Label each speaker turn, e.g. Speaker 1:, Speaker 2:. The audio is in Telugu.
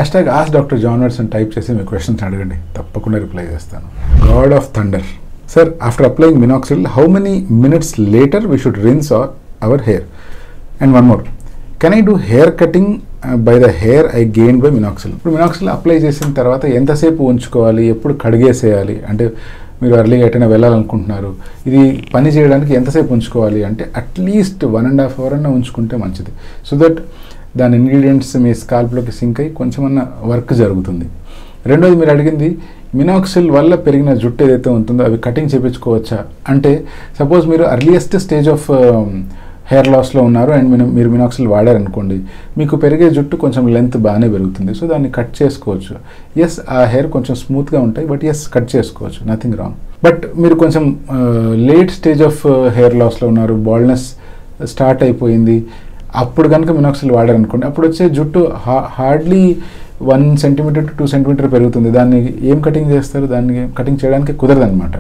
Speaker 1: #AskDrJohnwatts అని టైప్ చేసి మీ క్వశ్చన్స్ అడగండి, తప్పకుండా రిప్లై చేస్తాను. God of thunder, sir, after applying minoxidil, how many minutes later we should rinse our hair? And one more, can I do hair cutting by the hair I gained by minoxidil? ఇప్పుడు minoxidil అప్లై చేసిన తర్వాత ఎంతసేపు ఉంచుకోవాలి, ఎప్పుడు కడిగేసేయాలి? అంటే మీరు అర్లీగా ఎటైనా వెళ్ళాలనుకుంటున్నారు, ఇది పని చేయడానికి ఎంతసేపు ఉంచుకోవాలి అంటే అట్లీస్ట్ 1.5 hours అన్నా ఉంచుకుంటే మంచిది. సో దట్ దాని ఇంగ్రీడియంట్స్ మీ స్కాల్ప్లోకి సింక్ అయ్యి కొంచెమన్నా వర్క్ జరుగుతుంది. రెండోది మీరు అడిగింది మినాక్సిల్ వల్ల పెరిగిన జుట్టు ఏదైతే ఉంటుందో అవి కటింగ్ చేయించుకోవచ్చా అంటే, సపోజ్ మీరు అర్లియస్ట్ స్టేజ్ ఆఫ్ హెయిర్ లాస్లో ఉన్నారు అండ్ మీరు మినాక్సిల్ వాడారనుకోండి, మీకు పెరిగే జుట్టు కొంచెం లెంత్ బాగానే పెరుగుతుంది, సో దాన్ని కట్ చేసుకోవచ్చు. ఎస్, ఆ హెయిర్ కొంచెం స్మూత్గా ఉంటాయి, బట్ ఎస్ కట్ చేసుకోవచ్చు, నథింగ్ రాంగ్. బట్ మీరు కొంచెం లేట్ స్టేజ్ ఆఫ్ హెయిర్ లాస్లో ఉన్నారు, బాల్డ్నెస్ స్టార్ట్ అయిపోయింది, అప్పుడు కనుక మినాక్సిల్ వాడారనుకోండి, అప్పుడు వచ్చే జుట్టు హార్డ్లీ 1 centimeter to 2 centimeter పెరుగుతుంది. దాన్ని ఏం కటింగ్ చేస్తారు? దాన్ని కటింగ్ చేయడానికి కుదరదు అనమాట.